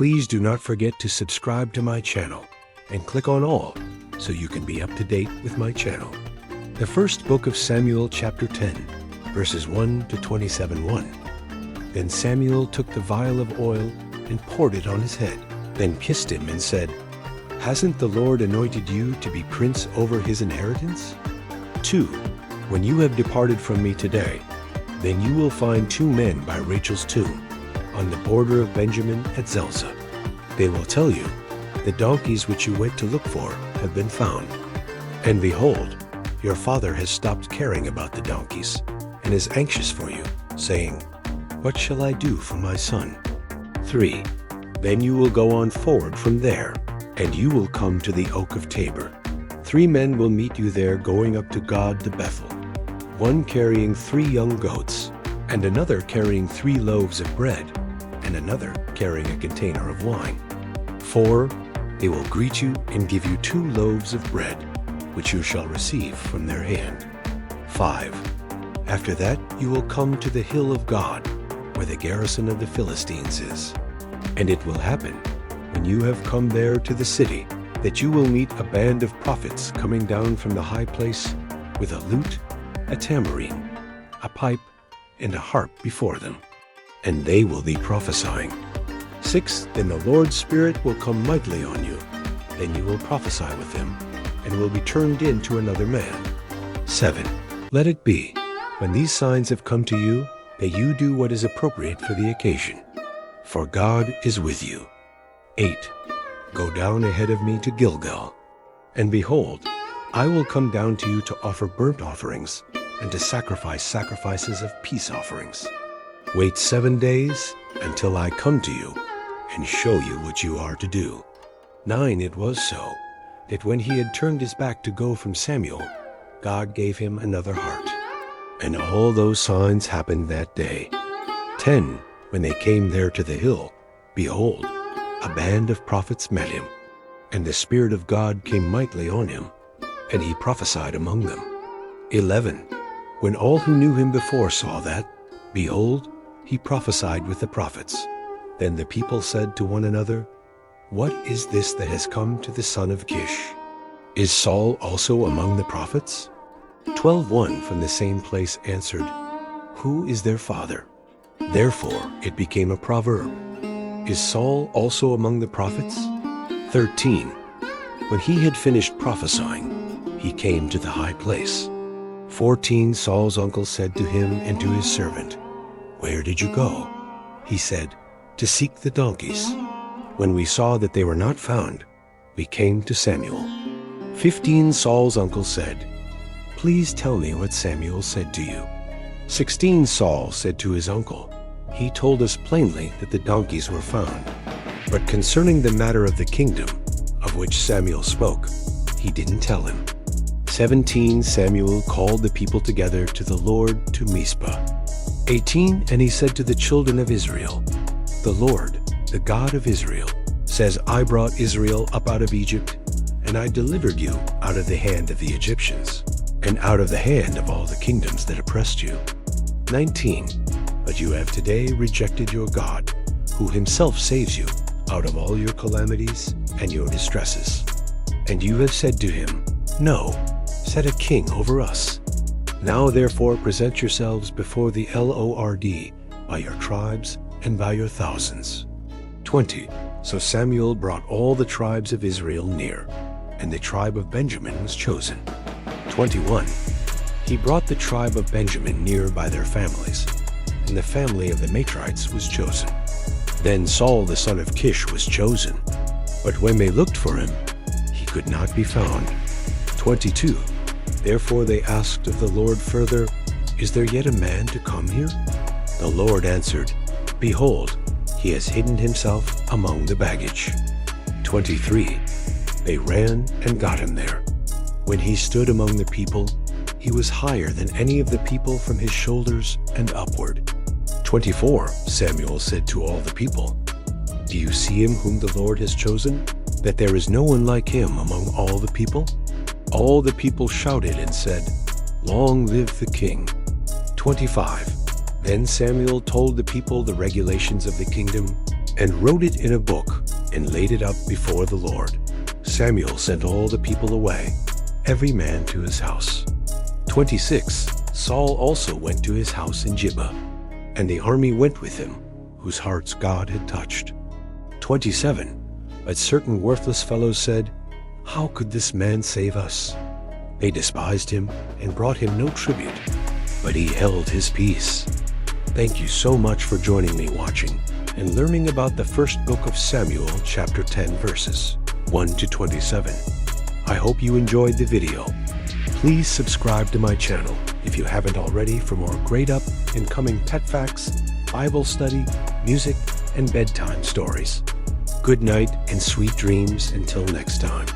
Please do not forget to subscribe to my channel and click on all so you can be up to date with my channel. The first book of Samuel chapter 10, verses 1 to 27:1. Then Samuel took the vial of oil and poured it on his head, then kissed him and said, "Hasn't the Lord anointed you to be prince over his inheritance?" 2. When you have departed from me today, then you will find 2 men by Rachel's tomb, on the border of Benjamin at Zelzah. They will tell you, "The donkeys which you went to look for have been found. And behold, your father has stopped caring about the donkeys, and is anxious for you, saying, 'What shall I do for my son?' 3. Then you will go on forward from there, and you will come to the oak of Tabor. 3 men will meet you there going up to God to Bethel, one carrying 3 young goats, and another carrying 3 loaves of bread, and another carrying a container of wine. 4. They will greet you and give you 2 loaves of bread, which you shall receive from their hand. 5. After that you will come to the hill of God, where the garrison of the Philistines is. And it will happen, when you have come there to the city, that you will meet a band of prophets coming down from the high place with a lute, a tambourine, a pipe, and a harp before them, and they will be prophesying. 6. Then the Lord's Spirit will come mightily on you. Then you will prophesy with them, and will be turned into another man. 7. Let it be, when these signs have come to you, that you do what is appropriate for the occasion, for God is with you. 8. Go down ahead of me to Gilgal, and behold, I will come down to you to offer burnt offerings, and to sacrifice sacrifices of peace offerings. Wait 7 days until I come to you, and show you what you are to do. 9. It was so, that when he had turned his back to go from Samuel, God gave him another heart. And all those signs happened that day. 10. When they came there to the hill, behold, a band of prophets met him, and the Spirit of God came mightily on him, and he prophesied among them. 11. When all who knew him before saw that, behold, he prophesied with the prophets. Then the people said to one another, "What is this that has come to the son of Kish? Is Saul also among the prophets?" 12:1 from the same place answered, "Who is their father?" Therefore it became a proverb, "Is Saul also among the prophets?" 13. When he had finished prophesying, he came to the high place. 14. Saul's uncle said to him and to his servant, "Where did you go?" He said, "To seek the donkeys. When we saw that they were not found, we came to Samuel." 15. Saul's uncle said, "Please tell me what Samuel said to you." 16. Saul said to his uncle, "He told us plainly that the donkeys were found. But concerning the matter of the kingdom, of which Samuel spoke, he didn't tell him." 17. Samuel called the people together to the Lord to Mizpah. 18. And he said to the children of Israel, "The Lord, the God of Israel, says, I brought Israel up out of Egypt, and I delivered you out of the hand of the Egyptians, and out of the hand of all the kingdoms that oppressed you." 19. But you have today rejected your God, who himself saves you out of all your calamities and your distresses. And you have said to him, "No, set a king over us." Now therefore present yourselves before the Lord by your tribes and by your thousands. 20. So Samuel brought all the tribes of Israel near, and the tribe of Benjamin was chosen. 21. He brought the tribe of Benjamin near by their families, and the family of the Matrites was chosen. Then Saul the son of Kish was chosen, but when they looked for him, he could not be found. 22. Therefore they asked of the Lord further, "Is there yet a man to come here?" The Lord answered, "Behold, he has hidden himself among the baggage." 23. They ran and got him there. When he stood among the people, he was higher than any of the people from his shoulders and upward. 24. Samuel said to all the people, "Do you see him whom the Lord has chosen, that there is no one like him among all the people?" All the people shouted and said, "Long live the king." 25. Then Samuel told the people the regulations of the kingdom, and wrote it in a book and laid it up before the Lord. Samuel sent all the people away, every man to his house. 26. Saul also went to his house in Gibeah, and the army went with him, whose hearts God had touched. 27. But certain worthless fellows said, "How could this man save us?" They despised him and brought him no tribute, but he held his peace. Thank you so much for joining me watching and learning about the first book of Samuel, chapter 10, verses 1 to 27. I hope you enjoyed the video. Please subscribe to my channel if you haven't already for more great up and coming pet facts, Bible study, music, and bedtime stories. Good night and sweet dreams until next time.